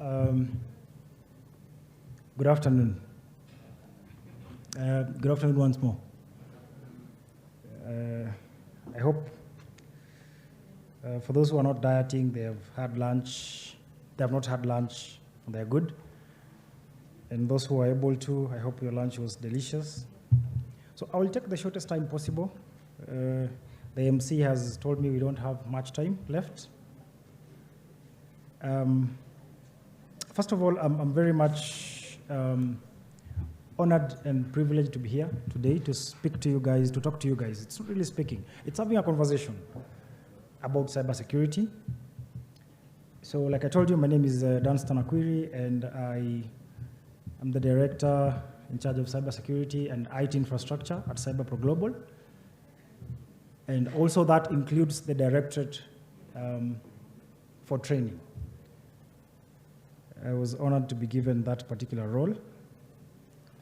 Good afternoon. Good afternoon once more. I hope for those who are not dieting, they have had lunch. They have not had lunch, and they're good. And those who are able to, I hope your lunch was delicious. So I will take the shortest time possible. The MC has told me we don't have much time left. First of all, I'm very much honored and privileged to be here today to speak to you guys, to talk to you guys. It's not really speaking. It's having a conversation about cybersecurity. So like I told you, my name is Dunstan Akwiri, and I am the director in charge of cybersecurity and IT infrastructure at Cyberpro Global. And also that includes the directorate for training. I was honored to be given that particular role.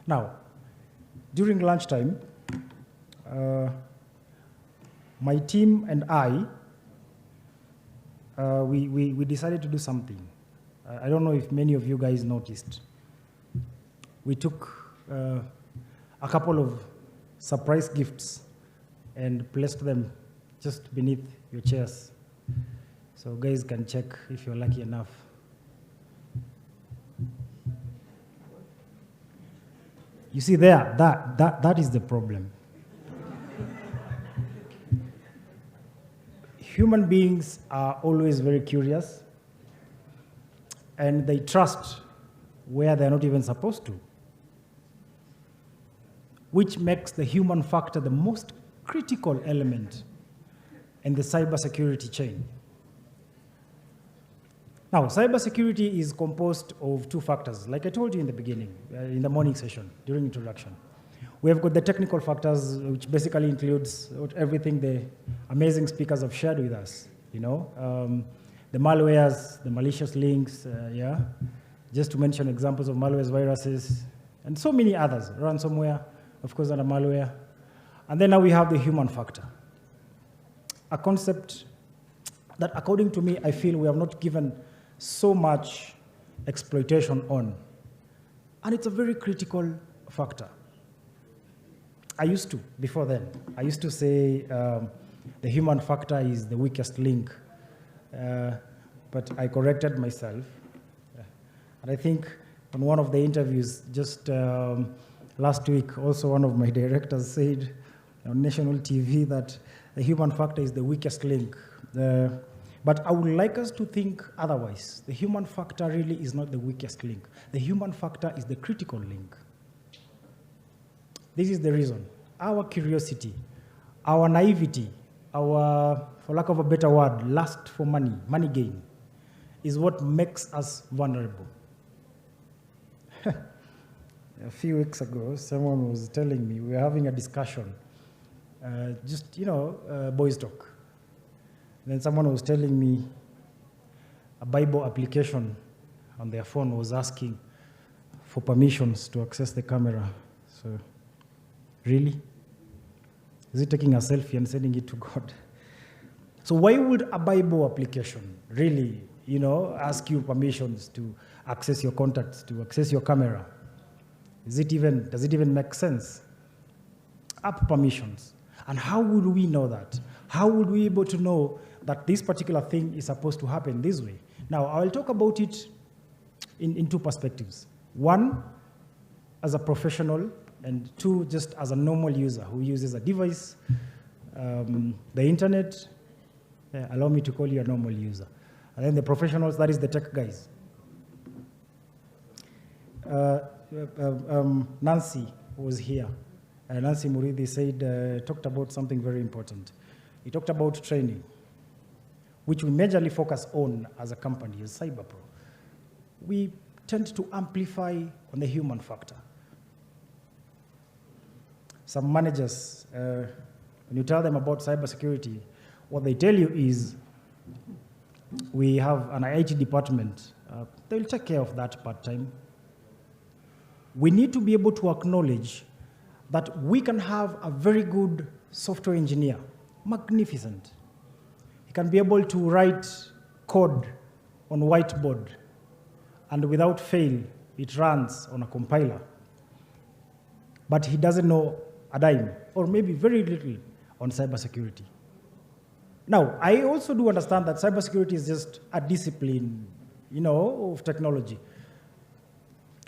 Now, during lunchtime, my team and I, we decided to do something. I don't know if many of you guys noticed. We took a couple of surprise gifts and placed them just beneath your chairs. So guys can check if you're lucky enough. You see there, that is the problem. Human beings are always very curious, and they trust where they're not even supposed to, which makes the human factor the most critical element in the cybersecurity chain. Now, cybersecurity is composed of two factors, like I told you in the beginning, in the morning session, during introduction. We have got the technical factors, which basically includes everything the amazing speakers have shared with us. You know, the malwares, the malicious links, yeah, just to mention examples of malwares, viruses, and so many others, ransomware, of course, and a malware. And then now we have the human factor, a concept that, according to me, I feel we have not given so much exploitation on. And it's a very critical factor. I used to, before then, I used to say the human factor is the weakest link. But I corrected myself. And I think on one of the interviews just last week, also one of my directors said on national TV that the human factor is the weakest link. But I would like us to think otherwise. The human factor really is not the weakest link. The human factor is the critical link. This is the reason. Our curiosity, our naivety, our, for lack of a better word, lust for money, money gain, is what makes us vulnerable. A few weeks ago, someone was telling me, we were having a discussion, just, you know, boys talk. Then someone was telling me a Bible application on their phone was asking for permissions to access the camera. So, really? Is it taking a selfie and sending it to God? So why would a Bible application really, you know, ask you permissions to access your contacts, to access your camera? Does it even make sense? App permissions. And how would we know that? How would we be able to know that this particular thing is supposed to happen this way? Now, I'll talk about it in two perspectives. One, as a professional, and two, just as a normal user who uses a device, the internet. Allow me to call you a normal user. And then the professionals, that is the tech guys. Nancy was here. Nancy Muriithi said, talked about something very important. He talked about training, which we majorly focus on as a company, as Cyberpro. We tend to amplify on the human factor. Some managers, when you tell them about cybersecurity, what they tell you is, we have an IT department. They'll take care of that part-time. We need to be able to acknowledge that we can have a very good software engineer, magnificent. He can be able to write code on whiteboard and without fail, it runs on a compiler. But he doesn't know a dime, or maybe very little, on cybersecurity. Now, I also do understand that cybersecurity is just a discipline, of technology.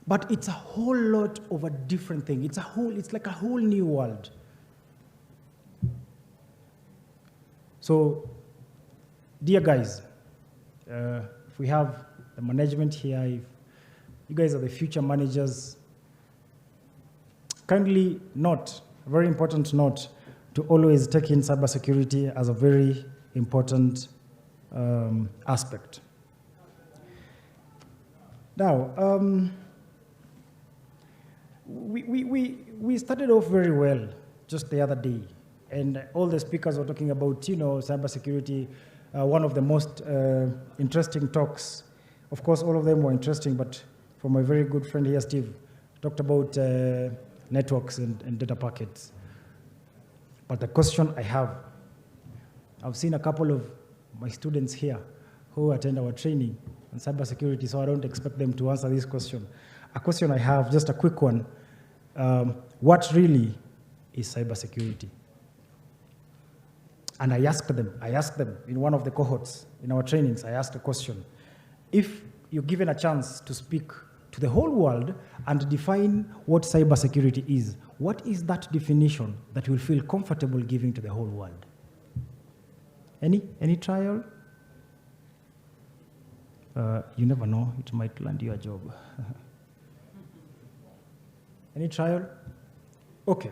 But it's a whole lot of a different thing. It's like a whole new world. So, dear guys, if we have the management here, if you guys are the future managers, kindly note, a very important note, to always take in cybersecurity as a very important aspect. Now, we started off very well just the other day, and all the speakers were talking about, cybersecurity, one of the most interesting talks. Of course, all of them were interesting, but from my very good friend here, Steve, talked about networks and data packets. But the question I have, I've seen a couple of my students here who attend our training on cybersecurity, so I don't expect them to answer this question. A question I have, just a quick one, what really is cybersecurity? And I asked them in one of the cohorts in our trainings, I asked a question. If you're given a chance to speak to the whole world and define what cybersecurity is, what is that definition that you will feel comfortable giving to the whole world? Any trial? You never know, it might land you a job. Any trial? Okay.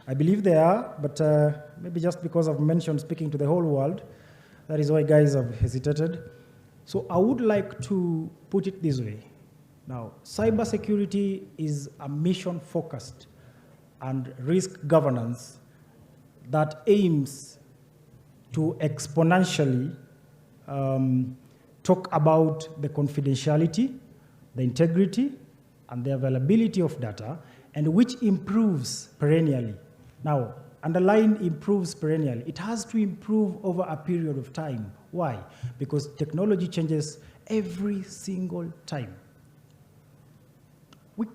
I believe there are, but maybe just because I've mentioned speaking to the whole world, that is why guys have hesitated. So I would like to put it this way. Now, cybersecurity is a mission-focused and risk governance that aims to exponentially talk about the confidentiality, the integrity, and the availability of data, and which improves perennially. Now, underline improves perennially. It has to improve over a period of time. Why? Because technology changes every single time.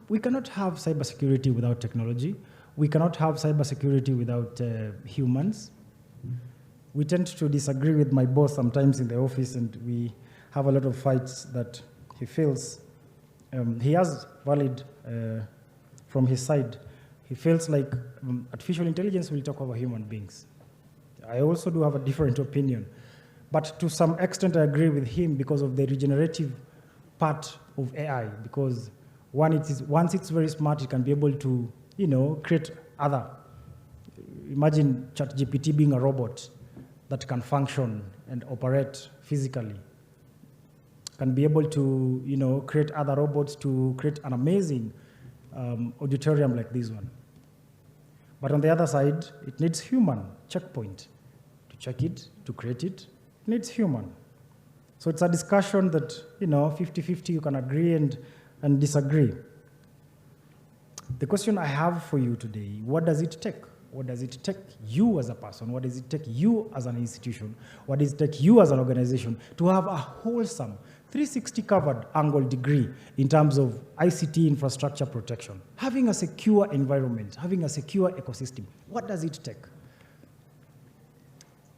We cannot have cybersecurity without technology. We cannot have cybersecurity without humans. We tend to disagree with my boss sometimes in the office, and we have a lot of fights that he feels. He has valid from his side. He feels like artificial intelligence will talk over human beings. I also do have a different opinion. But to some extent, I agree with him because of the regenerative part of AI, because once it's very smart, it can be able to, create other. Imagine ChatGPT being a robot that can function and operate physically. Can be able to, create other robots to create an amazing auditorium like this one. But on the other side, it needs human checkpoint to check it, to create it. It needs human. So it's a discussion that, 50-50, you can agree and disagree. The question I have for you today, what does it take? What does it take you as a person? What does it take you as an institution? What does it take you as an organization to have a wholesome 360 covered angle degree in terms of ICT infrastructure protection? Having a secure environment, having a secure ecosystem, what does it take?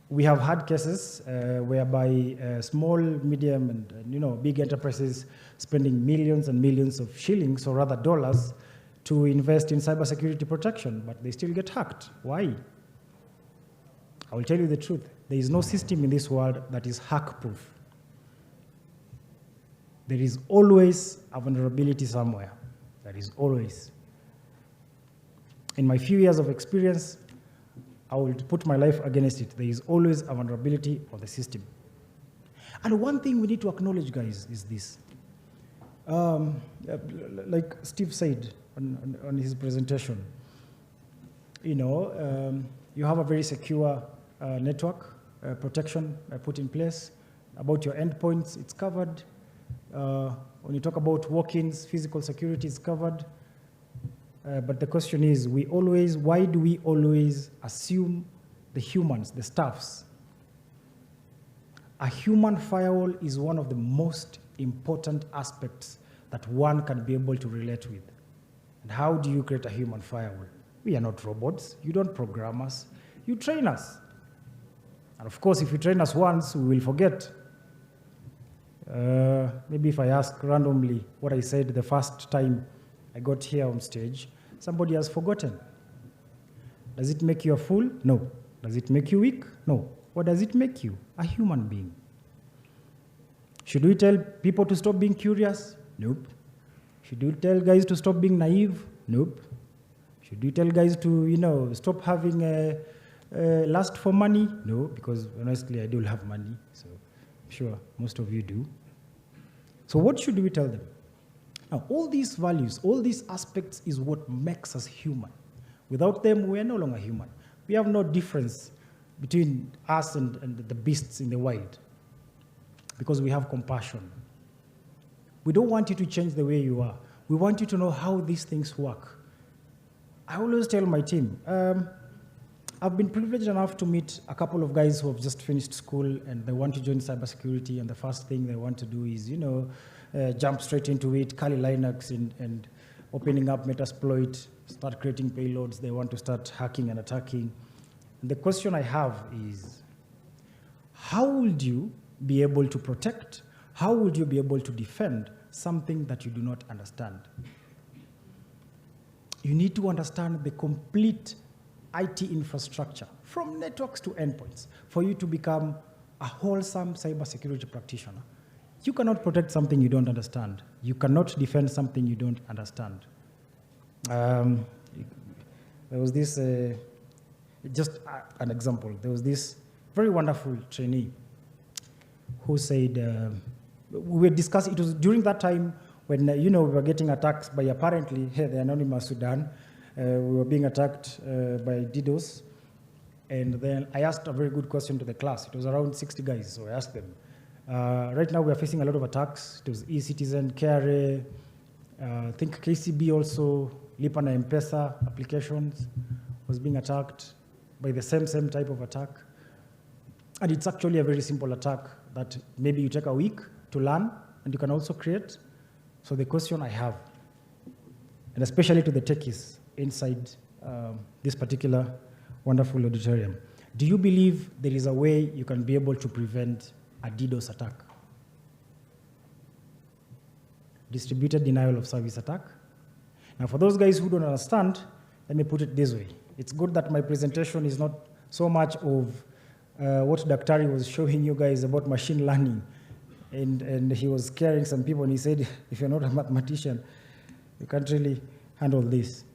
We have had cases whereby small, medium, and big enterprises spending millions and millions of shillings, or rather dollars, to invest in cybersecurity protection, but they still get hacked. Why? I will tell you the truth. There is no system in this world that is hack-proof. There is always a vulnerability somewhere. There is always. In my few years of experience, I will put my life against it. There is always a vulnerability of the system. And one thing we need to acknowledge, guys, is this. Like Steve said on his presentation, you have a very secure network protection put in place. About your endpoints, it's covered. When you talk about walk-ins, physical security is covered. But the question is, why do we always assume the humans, the staffs? A human firewall is one of the most important aspects that one can be able to relate with. And how do you create a human firewall? We are not robots. You don't program us. You train us. And of course, if you train us once, we will forget. Maybe if I ask randomly what I said the first time I got here on stage, somebody has forgotten. Does it make you a fool? No. Does it make you weak? No. What does it make you? A human being. Should we tell people to stop being curious? Nope. Should we tell guys to stop being naive? Nope. Should we tell guys to, stop having a lust for money? No, because honestly, I do have money, so I'm sure most of you do. So what should we tell them? Now, all these values, all these aspects is what makes us human. Without them, we are no longer human. We have no difference between us and the beasts in the wild because we have compassion. We don't want you to change the way you are. We want you to know how these things work. I always tell my team, I've been privileged enough to meet a couple of guys who have just finished school and they want to join cybersecurity, and the first thing they want to do is, jump straight into it, Kali Linux and opening up Metasploit, start creating payloads. They want to start hacking and attacking. And the question I have is, how would you be able to protect? How would you be able to defend something that you do not understand? You need to understand the complete IT infrastructure, from networks to endpoints, for you to become a wholesome cybersecurity practitioner. You cannot protect something you don't understand. You cannot defend something you don't understand. There was this, just an example, there was this very wonderful trainee who said, we were discussing, it was during that time when, we were getting attacked by apparently the anonymous Sudan. We were being attacked by DDoS. And then I asked a very good question to the class. It was around 60 guys, so I asked them. Right now we are facing a lot of attacks. It was eCitizen, KRA, I think KCB also, Lipa na M-Pesa applications was being attacked by the same type of attack. And it's actually a very simple attack that maybe you take a week to learn and you can also create. So the question I have, and especially to the techies inside this particular wonderful auditorium, do you believe there is a way you can be able to prevent a DDoS attack? Distributed denial of service attack. Now for those guys who don't understand, let me put it this way. It's good that my presentation is not so much of what Daktari was showing you guys about machine learning. And he was scaring some people and he said, if you're not a mathematician, you can't really handle this.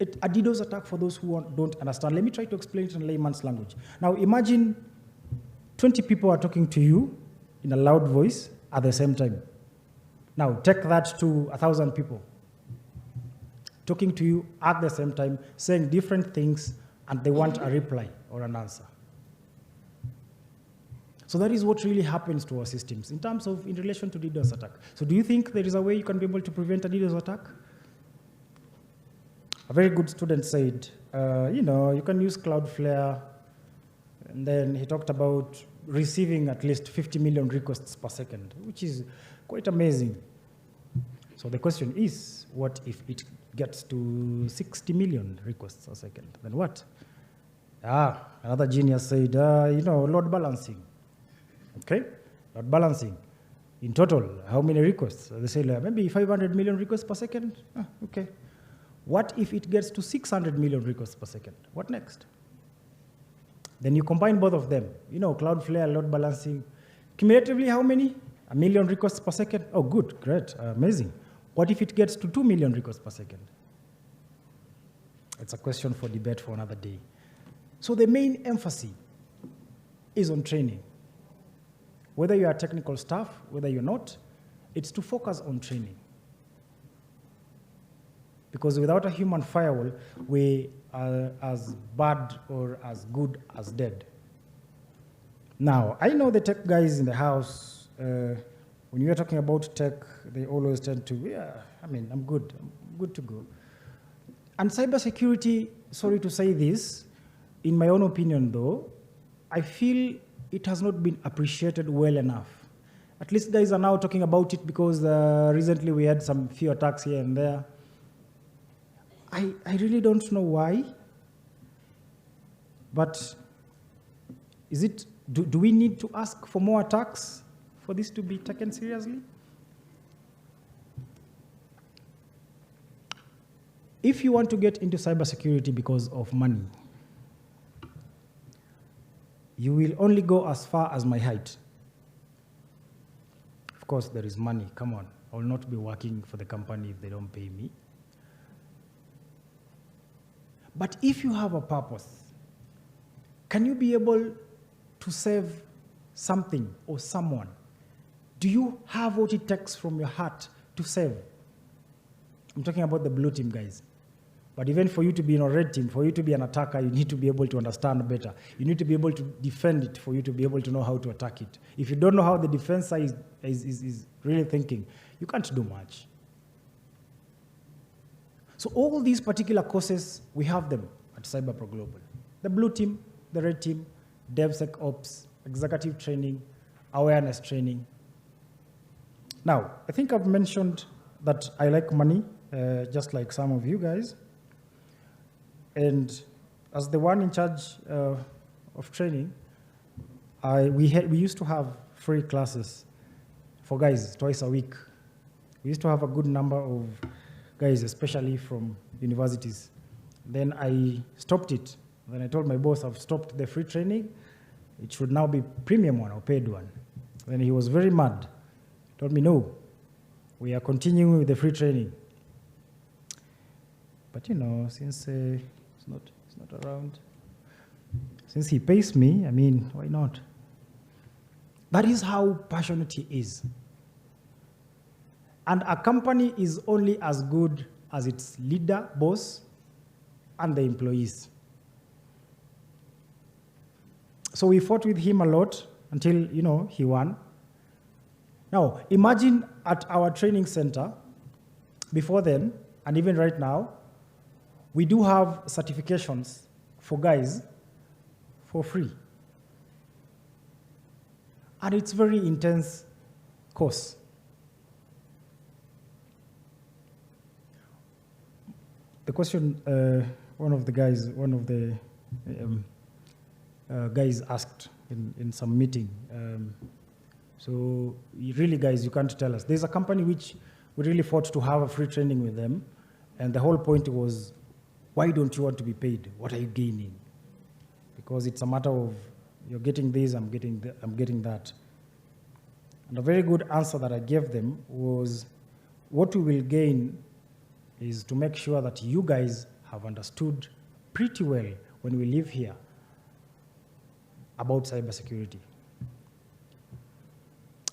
A DDoS attack, for those who don't understand, let me try to explain it in layman's language. Now imagine 20 people are talking to you in a loud voice at the same time. Now take that to 1,000 people talking to you at the same time, saying different things, and they want a reply or an answer. So that is what really happens to our systems in terms of in relation to DDoS attack. So do you think there is a way you can be able to prevent a DDoS attack? A very good student said, you can use Cloudflare, and then he talked about receiving at least 50 million requests per second, which is quite amazing. So the question is, what if it gets to 60 million requests a second? Then what? Another genius said, load balancing. Okay, load balancing. In total, how many requests? They say maybe 500 million requests per second. Okay. What if it gets to 600 million requests per second? What next? Then you combine both of them. Cloudflare, load balancing. Cumulatively, how many? 1 million requests per second? Oh, good, great, amazing. What if it gets to 2 million requests per second? It's a question for debate for another day. So the main emphasis is on training. Whether you are technical staff, whether you're not, it's to focus on training. Because without a human firewall, we are as bad or as good as dead. Now, I know the tech guys in the house, when you're talking about tech, they always tend to, I'm good to go. And cybersecurity, sorry to say this, in my own opinion though, I feel it has not been appreciated well enough. At least guys are now talking about it because recently we had some few attacks here and there. I really don't know why, but do we need to ask for more attacks for this to be taken seriously? If you want to get into cybersecurity because of money, you will only go as far as my height. Of course, there is money. Come on. I will not be working for the company if they don't pay me. But if you have a purpose, can you be able to save something or someone? Do you have what it takes from your heart to save? I'm talking about the blue team guys. But even for you to be in a red team, for you to be an attacker, you need to be able to understand better. You need to be able to defend it for you to be able to know how to attack it. If you don't know how the defense is really thinking, you can't do much. So all these particular courses, we have them at Cyberpro Global. The blue team, the red team, DevSecOps, executive training, awareness training. Now, I think I've mentioned that I like money, just like some of you guys. And as the one in charge of training, we used to have free classes for guys twice a week. We used to have a good number of guys, especially from universities. Then I stopped it. Then I told my boss, I've stopped the free training. It should now be premium one or paid one. Then he was very mad. He told me, no, we are continuing with the free training. But you know, since it's not around, since he pays me, I mean, why not? That is how passionate he is. And a company is only as good as its leader, boss, and the employees. So we fought with him a lot until, you know, he won. Now, imagine at our training center, before then, and even right now, we do have certifications for guys for free. And it's very intense course. The question one of the guys asked in some meeting. So really, guys, you can't tell us. There's a company which we really fought to have a free training with them. And the whole point was, why don't you want to be paid? What are you gaining? Because it's a matter of, you're getting this, I'm getting that. And a very good answer that I gave them was, what we will gain is to make sure that you guys have understood pretty well when we live here about cybersecurity.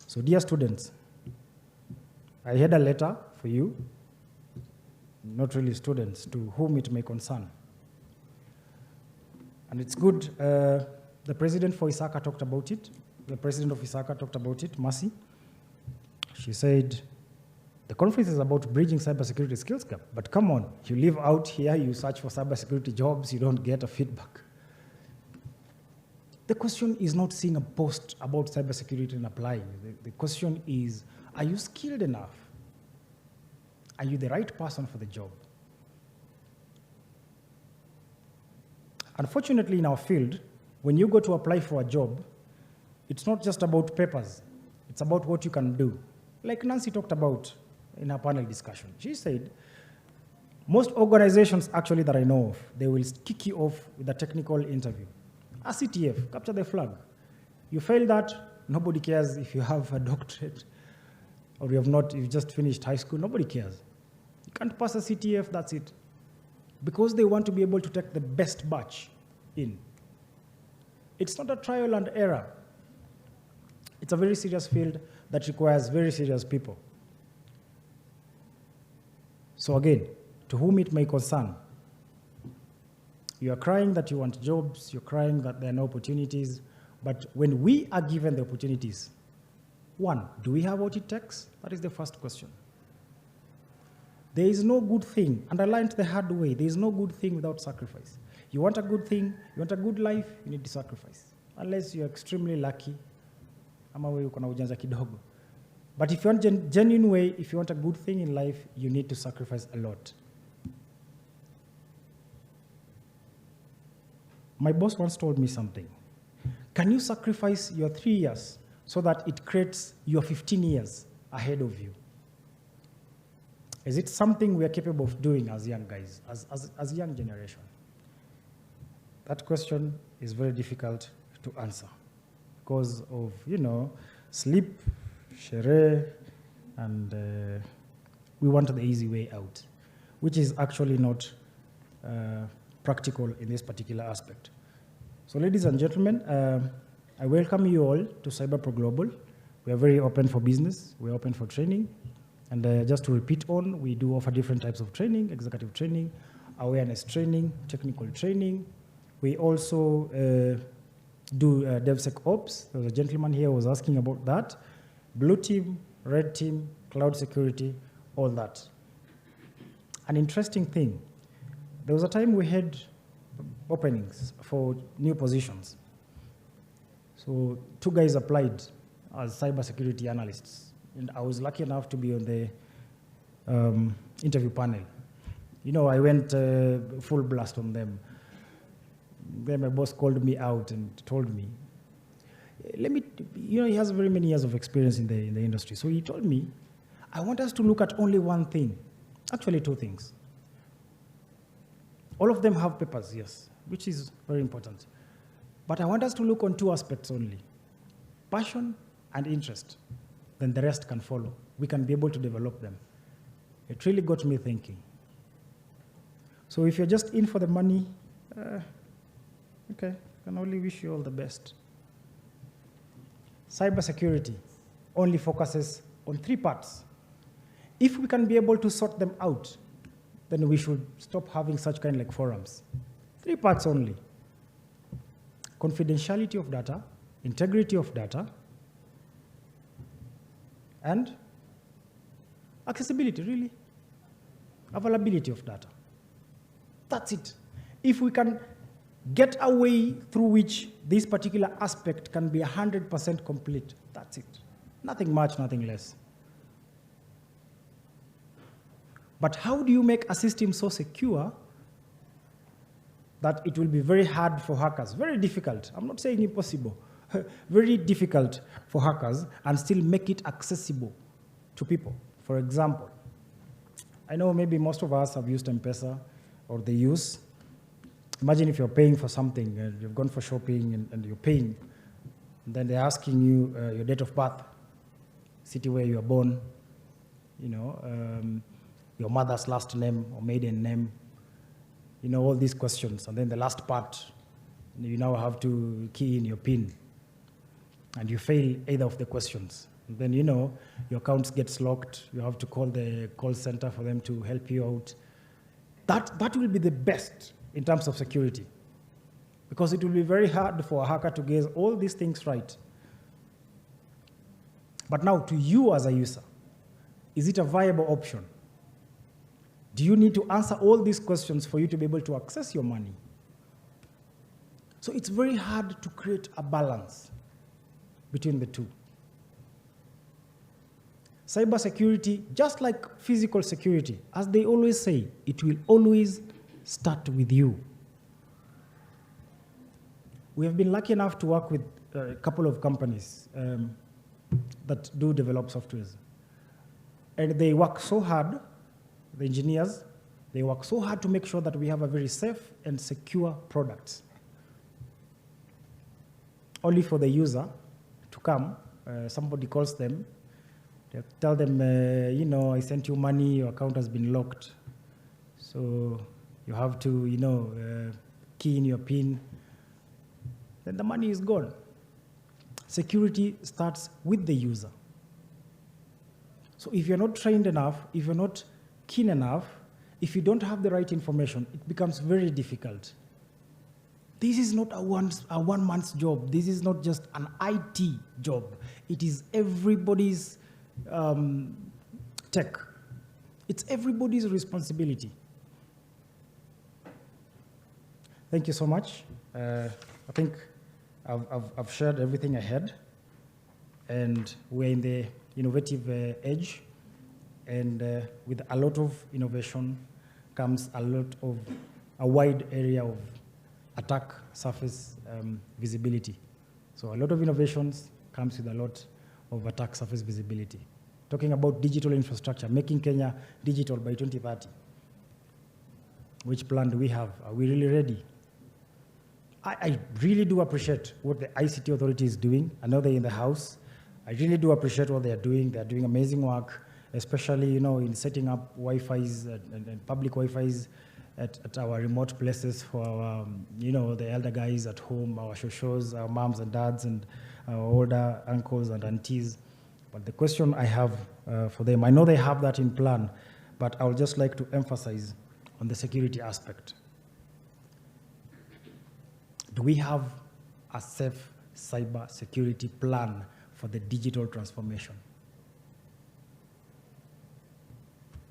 So dear students, I had a letter for you, not really students, to whom it may concern. And it's good, the president for ISACA talked about it. The president of ISACA talked about it, Mercy. She said, the conference is about bridging cybersecurity skills gap, but come on, you live out here, you search for cybersecurity jobs, you don't get a feedback. The question is not seeing a post about cybersecurity and applying. The question is, are you skilled enough? Are you the right person for the job? Unfortunately, in our field, when you go to apply for a job, it's not just about papers. It's about what you can do. Like Nancy talked about in her panel discussion. She said, most organizations actually that I know of, they will kick you off with a technical interview. A CTF, capture the flag. You fail that, nobody cares if you have a doctorate or you've just finished high school, nobody cares. You can't pass a CTF, that's it. Because they want to be able to take the best batch in. It's not a trial and error. It's a very serious field that requires very serious people. So again, to whom it may concern, you are crying that you want jobs, you're crying that there are no opportunities, but when we are given the opportunities, one, do we have what it takes? That is the first question. There is no good thing, and I learned the hard way, there is no good thing without sacrifice. You want a good thing, you want a good life, you need to sacrifice. Unless you're extremely lucky, ama wewe uko na ujanja kidogo, But if you want genuine way, if you want a good thing in life, you need to sacrifice a lot. My boss once told me something. Can you sacrifice your 3 years so that it creates your 15 years ahead of you? Is it something we are capable of doing as young guys, as young generation? That question is very difficult to answer because of, sleep, sherehe, and we want the easy way out, which is actually not practical in this particular aspect. So ladies and gentlemen, I welcome you all to Cyberpro Global. We are very open for business. We're open for training. And just to repeat on, we do offer different types of training, executive training, awareness training, technical training. We also do DevSecOps. There was a gentleman here who was asking about that. Blue team, red team, cloud security, all that. An interesting thing, there was a time we had openings for new positions. So 2 guys applied as cybersecurity analysts, and I was lucky enough to be on the interview panel. I went full blast on them. Then my boss called me out and told me, he has very many years of experience in the industry. So he told me, I want us to look at only one thing, actually 2 things. All of them have papers, yes, which is very important. But I want us to look on 2 aspects only, passion and interest. Then the rest can follow. We can be able to develop them. It really got me thinking. So if you're just in for the money, okay, I can only wish you all the best. Cybersecurity only focuses on 3 parts. If we can be able to sort them out, then we should stop having such kind like forums. 3 parts only. Confidentiality of data, integrity of data, and accessibility, really. Availability of data. That's it. If we can get a way through which this particular aspect can be 100% complete, that's it. Nothing much, nothing less. But how do you make a system so secure that it will be very hard for hackers? Very difficult. I'm not saying impossible. Very difficult for hackers, and still make it accessible to people. For example, I know maybe most of us have used M-Pesa, or they use. Imagine if you're paying for something, and you've gone for shopping and you're paying, and then they're asking you your date of birth, city where you were born, your mother's last name or maiden name, all these questions. And then the last part, you now have to key in your PIN. And you fail either of the questions. And then, your account gets locked. You have to call the call center for them to help you out. That will be the best in terms of security, because it will be very hard for a hacker to get all these things right. But now, to you as a user, is it a viable option? Do you need to answer all these questions for you to be able to access your money? So it's very hard to create a balance between the 2. Cybersecurity, just like physical security, as they always say, it will always start with you. We have been lucky enough to work with a couple of companies that do develop softwares. And they work so hard, the engineers, they work so hard to make sure that we have a very safe and secure product. Only for the user to come, somebody calls them, they tell them, I sent you money, your account has been locked. So you have to, key in your PIN. Then the money is gone. Security starts with the user. So if you're not trained enough, if you're not keen enough, if you don't have the right information, it becomes very difficult. This is not a one-man's job. This is not just an IT job. It is everybody's tech. It's everybody's responsibility. Thank you so much. I think I've shared everything I had, and we're in the innovative edge, and with a lot of innovation comes a wide area of attack surface visibility. So a lot of innovations comes with a lot of attack surface visibility. Talking about digital infrastructure, making Kenya digital by 2030. Which plan do we have? Are we really ready? I really do appreciate what the ICT authority is doing. I know they're in the house. I really do appreciate what they are doing. They are doing amazing work, especially in setting up Wi-Fi's and public Wi-Fi's at our remote places for our, the elder guys at home, our shoshos, our moms and dads, and our older uncles and aunties. But the question I have for them, I know they have that in plan, but I would just like to emphasize on the security aspect. Do we have a safe cyber security plan for the digital transformation?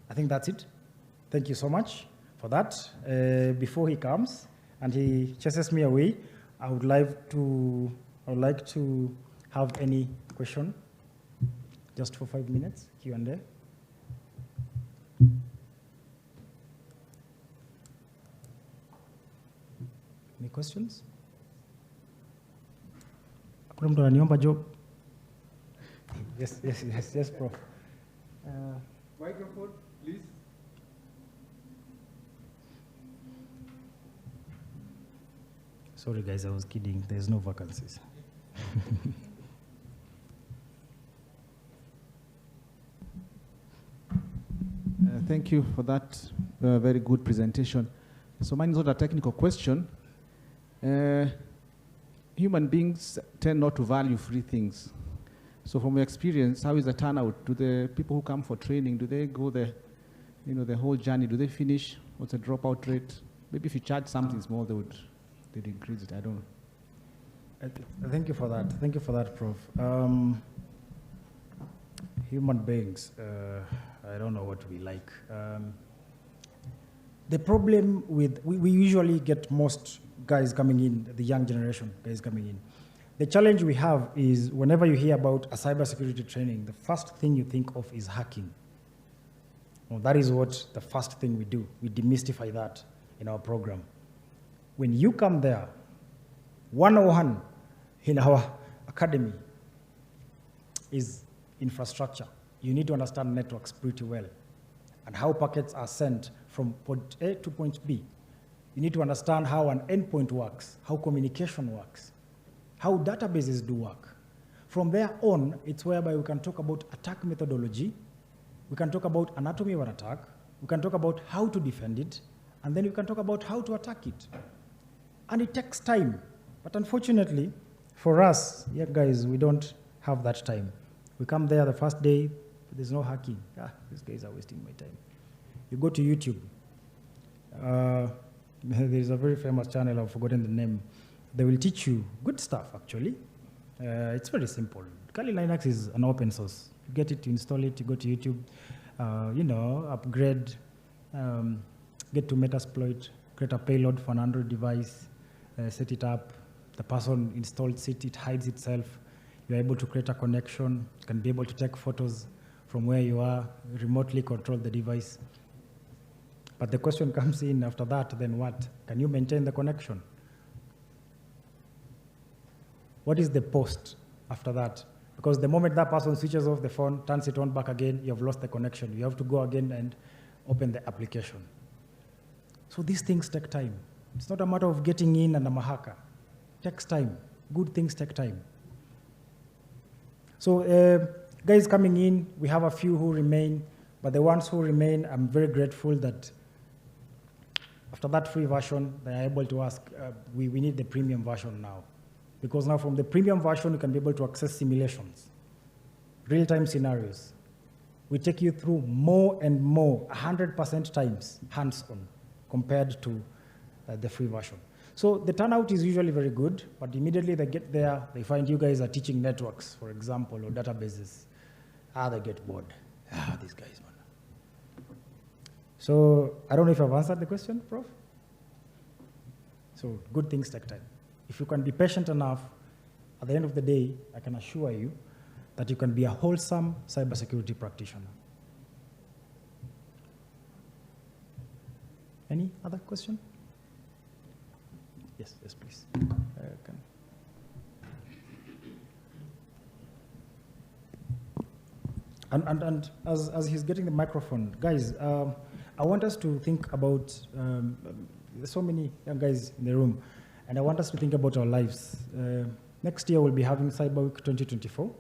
I think that's it. Thank you so much for that. Before he comes and he chases me away, I would like to have any question, just for 5 minutes, Q&A. Any questions? Kuna mtu ananiomba job? Yes, Prof. Microphone, please. Sorry, guys, I was kidding. There's no vacancies. Thank you for that very good presentation. So mine is not a technical question. Human beings tend not to value free things. So from your experience, how is the turnout? Do the people who come for training, do they go the whole journey? Do they finish? What's the dropout rate? Maybe if you charge something small, they'd increase it. I don't know. Thank you for that. Thank you for that, Prof. Human beings, I don't know what we like. The problem with, we usually get most guys coming in, the young generation guys coming in. The challenge we have is whenever you hear about a cybersecurity training, the first thing you think of is hacking. Well, that is what the first thing we do. We demystify that in our program. When you come there, 101 in our academy is infrastructure. You need to understand networks pretty well and how packets are sent from point A to point B. You need to understand how an endpoint works, how communication works, how databases do work. From there on, it's whereby we can talk about attack methodology, we can talk about anatomy of an attack, we can talk about how to defend it, and then we can talk about how to attack it. And it takes time. But unfortunately, for us, yeah, guys, we don't have that time. We come there the first day, there's no hacking. These guys are wasting my time. You go to YouTube. There's a very famous channel, I've forgotten the name. They will teach you good stuff, actually. It's very simple. Kali Linux is an open source. You get it, you install it, you go to YouTube, upgrade, get to Metasploit, create a payload for an Android device, set it up. The person installs it, it hides itself. You're able to create a connection. You can be able to take photos from where you are, remotely control the device. But the question comes in after that, then what? Can you maintain the connection? What is the post after that? Because the moment that person switches off the phone, turns it on back again, you have lost the connection. You have to go again and open the application. So these things take time. It's not a matter of getting in and I'm a hacker. It takes time. Good things take time. So guys coming in, we have a few who remain, but the ones who remain, I'm very grateful that after that free version, they are able to ask, we need the premium version now. Because now from the premium version, you can be able to access simulations, real-time scenarios. We take you through more and more, 100% times hands-on compared to the free version. So the turnout is usually very good, but immediately they get there, they find you guys are teaching networks, for example, or databases. They get bored. These guys, man. So I don't know if I've answered the question, Prof. So good things take time. If you can be patient enough, at the end of the day, I can assure you that you can be a wholesome cybersecurity practitioner. Any other question? Yes, yes, please. And as he's getting the microphone, guys, I want us to think about, there's so many young guys in the room, and I want us to think about our lives. Next year we'll be having Cyber Week 2024,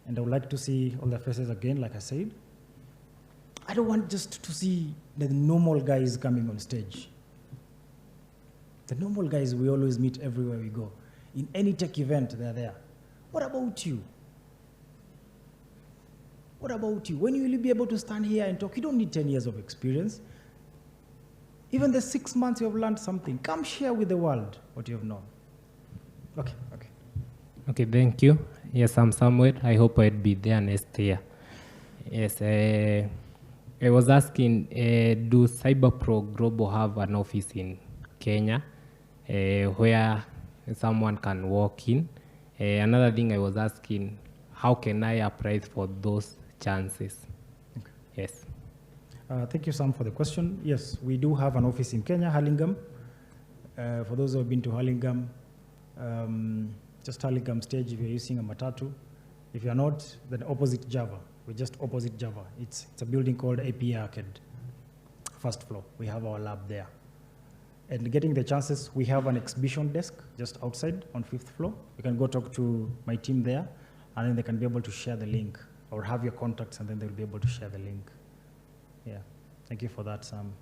and I would like to see all the faces again, like I said. I don't want just to see the normal guys coming on stage. The normal guys we always meet everywhere we go. In any tech event, they're there. What about you? What about you? When will you be able to stand here and talk? You don't need 10 years of experience. Even the 6 months you have learned something. Come share with the world what you have known. Okay, okay. Okay, thank you. Yes, I'm Samuel. I hope I'd be there next year. Yes, I was asking, do Cyberpro Global have an office in Kenya where someone can walk in? Another thing I was asking, how can I apply for those chances? Okay. Yes. Thank you, Sam, for the question. Yes, we do have an office in Kenya, Hurlingham. For those who have been to Hurlingham, just Hurlingham stage if you're using a matatu. If you're not, then opposite Java. We're just opposite Java. It's a building called APA Arcade, first floor. We have our lab there. And getting the chances, we have an exhibition desk just outside on 5th floor. You can go talk to my team there, and then they can be able to share the link or have your contacts, and then they'll be able to share the link. Yeah, thank you for that, Sam.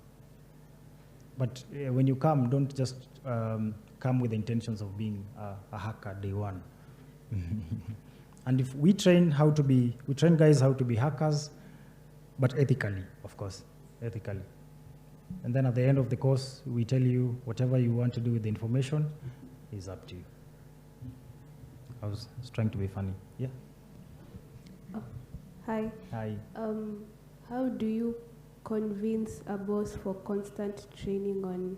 But when you come, don't just come with the intentions of being a hacker day one. And if we train guys how to be hackers, but ethically, of course, ethically. And then at the end of the course, we tell you whatever you want to do with the information is up to you. I was trying to be funny. Yeah. Oh, hi. Hi. How do you convince a boss for constant training on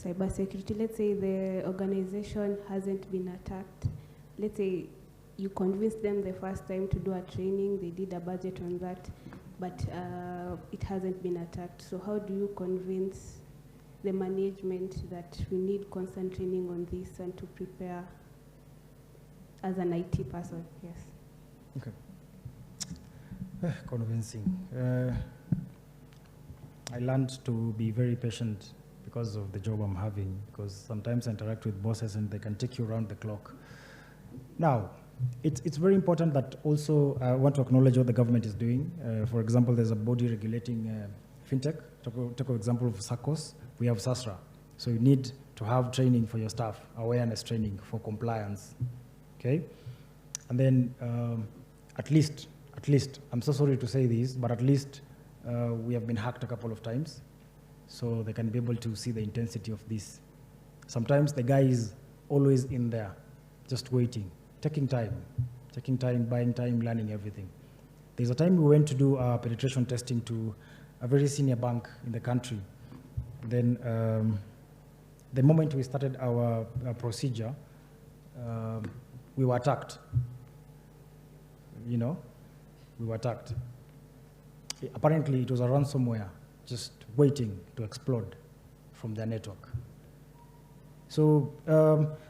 cybersecurity? Let's say the organization hasn't been attacked. Let's say you convinced them the first time to do a training, they did a budget on that, but it hasn't been attacked. So how do you convince the management that we need constant training on this and to prepare as an IT person? Yes. Okay. Convincing. I learned to be very patient because of the job I'm having, because sometimes I interact with bosses and they can take you around the clock. Now, it's very important that also I want to acknowledge what the government is doing. For example, there's a body regulating fintech. Take an example of SACCOs. We have SASRA. So you need to have training for your staff, awareness training for compliance. Okay? And then at least, I'm so sorry to say this, but at least we have been hacked a couple of times. So they can be able to see the intensity of this. Sometimes the guy is always in there, just waiting, taking time, buying time, learning everything. There's a time we went to do penetration testing to a very senior bank in the country. Then the moment we started our procedure, we were attacked. You know, we were attacked. Apparently, it was a ransomware just waiting to explode from their network. So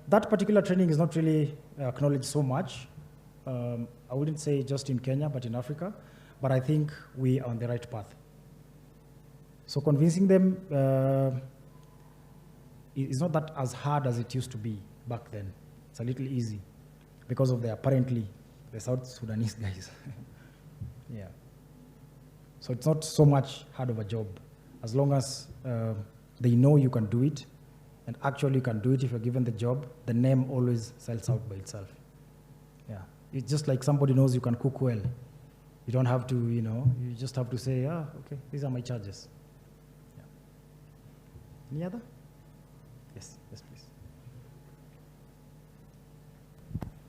that particular training is not really acknowledged so much. I wouldn't say just in Kenya, but in Africa. But I think we are on the right path. So convincing them is not that as hard as it used to be back then. It's a little easy because of the South Sudanese guys. Yeah. So it's not so much hard of a job, as long as they know you can do it, and actually you can do it if you're given the job. The name always sells out by itself. Yeah, it's just like somebody knows you can cook well. You don't have to, you just have to say, okay, these are my charges. Yeah. Any other? Yes, yes, please.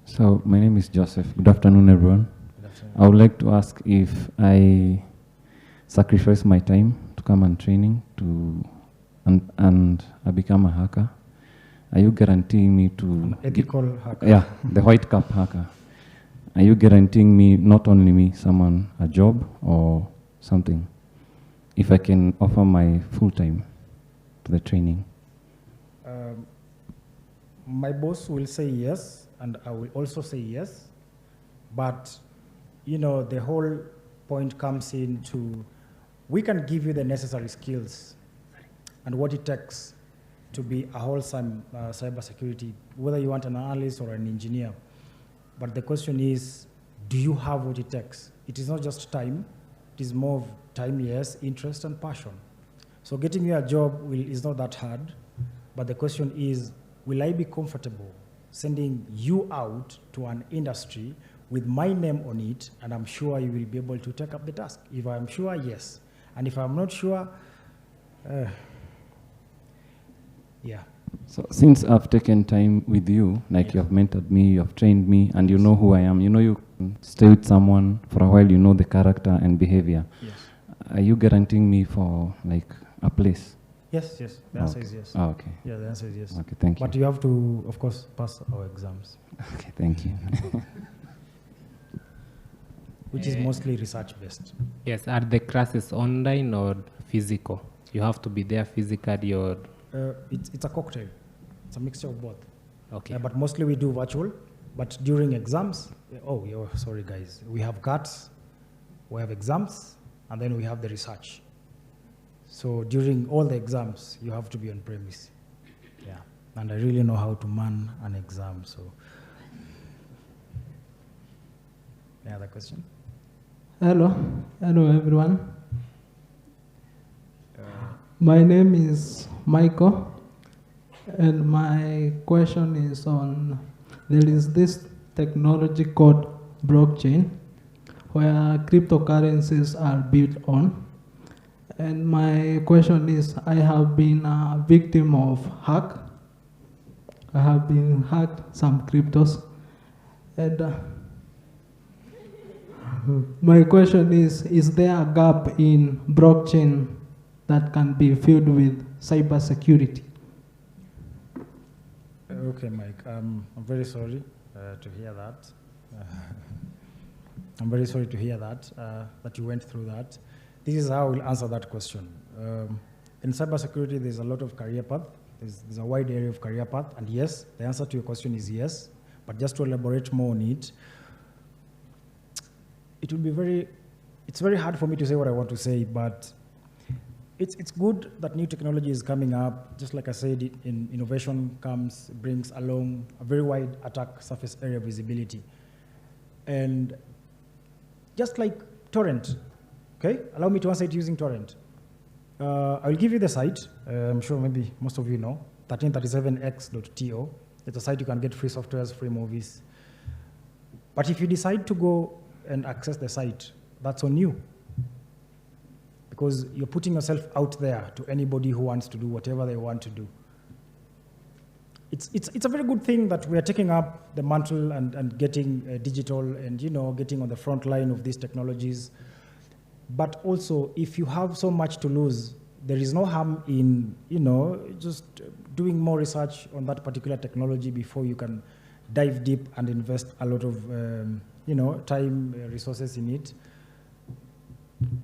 So my name is Joseph. Good afternoon, everyone. Good afternoon. I would like to ask if I sacrifice my time to come and training and I become a hacker, are you guaranteeing me to... An ethical hacker. Yeah, the white cap hacker. are you guaranteeing me, not only me, someone a job or something, if I can offer my full time to the training? My boss will say yes, and I will also say yes, but you know, the whole point comes into, we can give you the necessary skills and what it takes to be a wholesome cybersecurity, whether you want an analyst or an engineer. But the question is, do you have what it takes? It is not just time, it is more of time, yes, interest and passion. So getting you a job is not that hard, but the question is, will I be comfortable sending you out to an industry with my name on it, and I'm sure you will be able to take up the task? If I'm sure, yes. And if I'm not sure, yeah. So since I've taken time with you, like you have mentored me, you have trained me, and you know who I am, you know you can stay with someone for a while, you know the character and behavior. Yes. Are you guaranteeing me for like a place? Yes, yes. The answer is yes. Oh, okay. Yeah, the answer is yes. Okay, thank you. But you have to, of course, pass our exams. Okay, thank you. Which is mostly research-based. Yes, are the classes online or physical? You have to be there physically or? It's a cocktail. It's a mixture of both. Okay. But mostly we do virtual. But during exams, sorry guys, we have CATs, we have exams, and then we have the research. So during all the exams, you have to be on premise. Yeah, and I really know how to man an exam, so. Any other question? Hello everyone. My name is Michael, and my question is on, there is this technology called blockchain, where cryptocurrencies are built on. And my question is, I have been a victim of hack. I have been hacked some cryptos. And my question is there a gap in blockchain that can be filled with cybersecurity? Okay, Mike, I'm very sorry to hear that. I'm very sorry to hear that, that you went through that. This is how we'll answer that question. In cybersecurity, there's a lot of career path. There's a wide area of career path, and yes, the answer to your question is yes, but just to elaborate more on it, it's very hard for me to say what I want to say, but it's good that new technology is coming up. Just like I said, innovation brings along a very wide attack surface area visibility. And just like torrent, okay? Allow me to answer it using torrent. I will give you the site. I'm sure maybe most of you know, 1337x.to. It's a site you can get free softwares, free movies. But if you decide to go and access the site, that's on you. Because you're putting yourself out there to anybody who wants to do whatever they want to do. It's a very good thing that we are taking up the mantle and getting digital and, you know, getting on the front line of these technologies. But also, if you have so much to lose, there is no harm in, you know, just doing more research on that particular technology before you can dive deep and invest a lot of, you know, time, resources in it.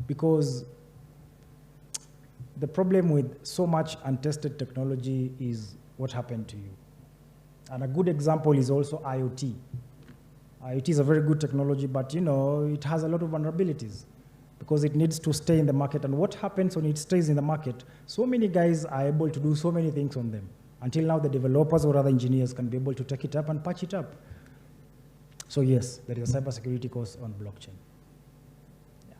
Because the problem with so much untested technology is what happened to you. And a good example is also IoT. IoT is a very good technology, but, you know, it has a lot of vulnerabilities because it needs to stay in the market. And what happens when it stays in the market? So many guys are able to do so many things on them. Until now, the developers or other engineers can be able to take it up and patch it up. So yes, there is a cybersecurity course on blockchain. Yeah.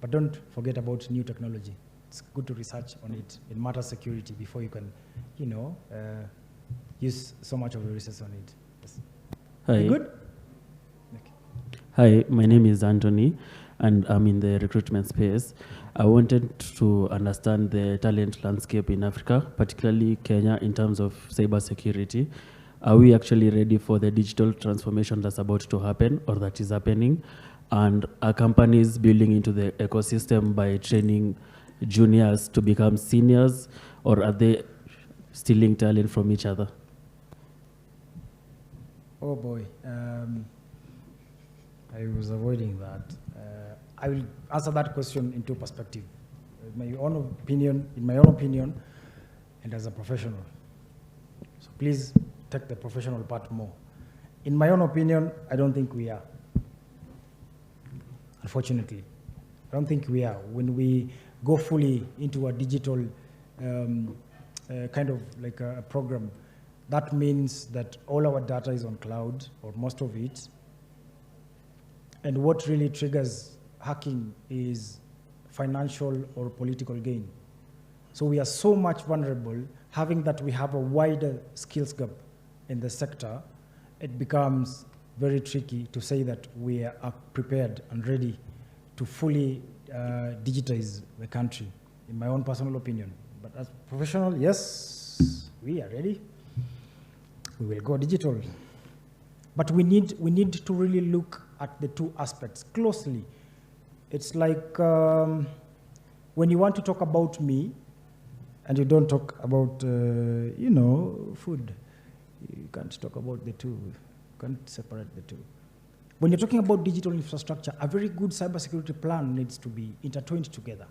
But don't forget about new technology. It's good to research on it. It matters security before you can, you know, use so much of your research on it. Yes. Hi. You good? Okay. Hi, my name is Anthony, and I'm in the recruitment space. I wanted to understand the talent landscape in Africa, particularly Kenya, in terms of cybersecurity. Are we actually ready for the digital transformation that's about to happen or that is happening? And are companies building into the ecosystem by training juniors to become seniors, or are they stealing talent from each other? Oh boy. I was avoiding that. I will answer that question in two perspectives. In my own opinion, and as a professional. So please take the professional part more. In my own opinion, I don't think we are. Unfortunately, I don't think we are. When we go fully into a digital kind of like a program, that means that all our data is on cloud, or most of it. And what really triggers hacking is financial or political gain. So we are so much vulnerable, having that we have a wider skills gap in the sector, it becomes very tricky to say that we are prepared and ready to fully digitize the country, in my own personal opinion. But as professional, yes, we are ready. We will go digital. But we need to really look at the two aspects closely. It's like when you want to talk about me, and you don't talk about, food. You can't talk about the two. You can't separate the two. When you're talking about digital infrastructure, a very good cybersecurity plan needs to be intertwined together.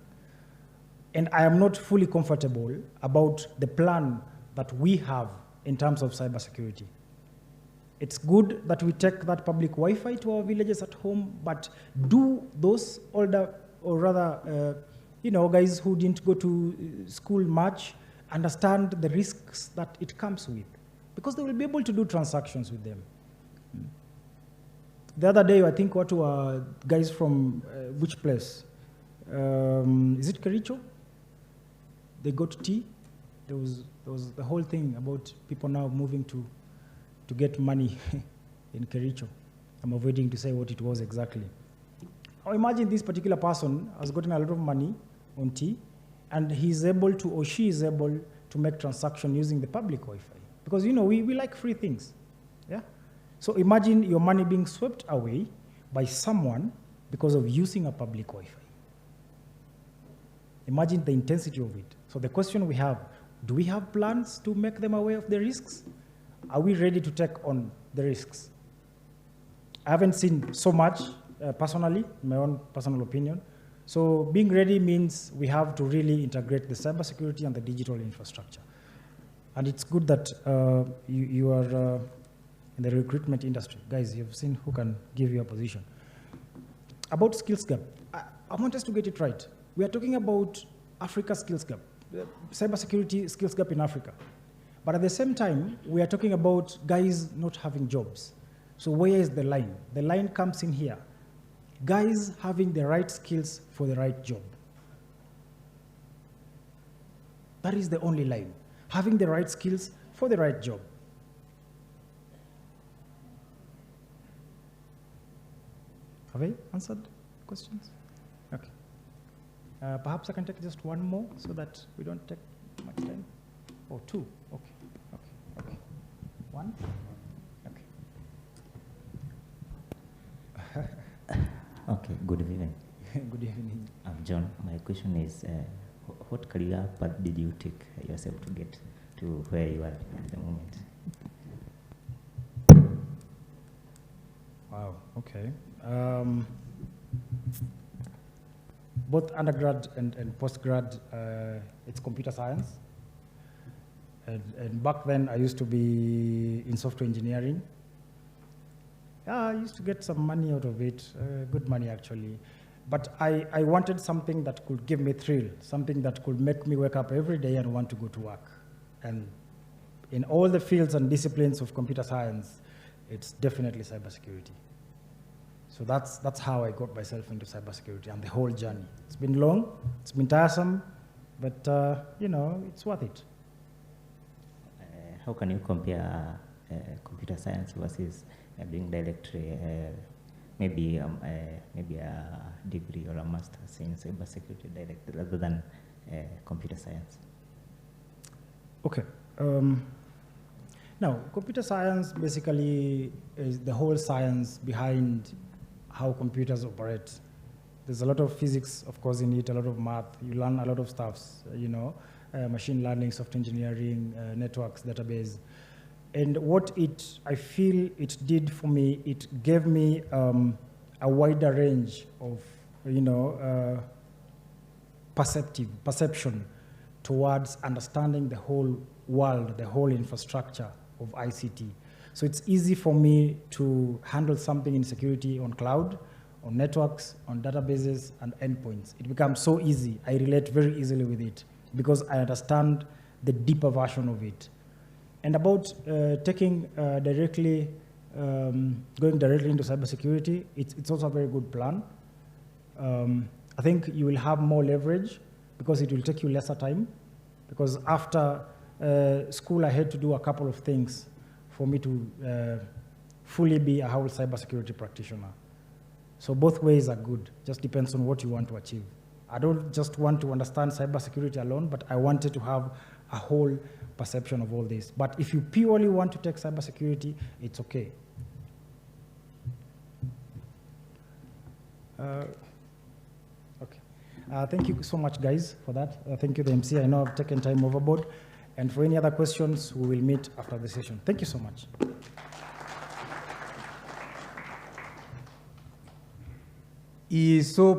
And I am not fully comfortable about the plan that we have in terms of cybersecurity. It's good that we take that public Wi-Fi to our villages at home, but do those older, or rather, guys who didn't go to school much, understand the risks that it comes with? Because they will be able to do transactions with them. The other day, I think what were guys from which place? Is it Kericho? They got tea. There was the whole thing about people now moving to get money in Kericho. I'm avoiding to say what it was exactly. Now imagine this particular person has gotten a lot of money on tea, and he's able to, or she is able to make transaction using the public Wi-Fi. Because we like free things. Yeah? So imagine your money being swept away by someone because of using a public Wi-Fi. Imagine the intensity of it. So the question we have, do we have plans to make them aware of the risks? Are we ready to take on the risks? I haven't seen so much personally, in my own personal opinion. So being ready means we have to really integrate the cybersecurity and the digital infrastructure. And it's good that you are in the recruitment industry. Guys, you've seen who can give you a position. About skills gap, I want us to get it right. We are talking about Africa skills gap, cybersecurity skills gap in Africa. But at the same time, we are talking about guys not having jobs. So where is the line? The line comes in here. Guys having the right skills for the right job. That is the only line. Having the right skills for the right job. Have I answered questions? Okay. Perhaps I can take just one more so that we don't take much time. Or two. Okay. One? Okay. Okay, good evening. Good evening. I'm John. My question is, what career path did you take yourself to get to where you are at the moment? Wow, okay. Both undergrad and postgrad, it's computer science. And back then, I used to be in software engineering. Yeah, I used to get some money out of it, good money actually. But I wanted something that could give me thrill, something that could make me wake up every day and want to go to work. And in all the fields and disciplines of computer science, it's definitely cybersecurity. So that's how I got myself into cybersecurity and the whole journey. It's been long, it's been tiresome, but it's worth it. How can you compare computer science versus being directly, maybe a degree or a master's in cybersecurity direct rather than computer science? Okay. Now, computer science basically is the whole science behind how computers operate. There's a lot of physics, of course, in it, a lot of math. You learn a lot of stuffs, machine learning, software engineering, networks, database. And what I feel it did for me, it gave me a a wider range of, perception towards understanding the whole world, the whole infrastructure of ICT. So it's easy for me to handle something in security on cloud, on networks, on databases, and endpoints. It becomes so easy. I relate very easily with it because I understand the deeper version of it. And about going directly into cybersecurity, it's also a very good plan. I think you will have more leverage because it will take you lesser time. Because after school, I had to do a couple of things for me to fully be a whole cybersecurity practitioner. So both ways are good, just depends on what you want to achieve. I don't just want to understand cybersecurity alone, but I wanted to have a whole perception of all this. But if you purely want to take cybersecurity, it's okay. Thank you so much, guys, for that. Thank you, the MC. I know I've taken time overboard. And for any other questions, we will meet after the session. Thank you so much. So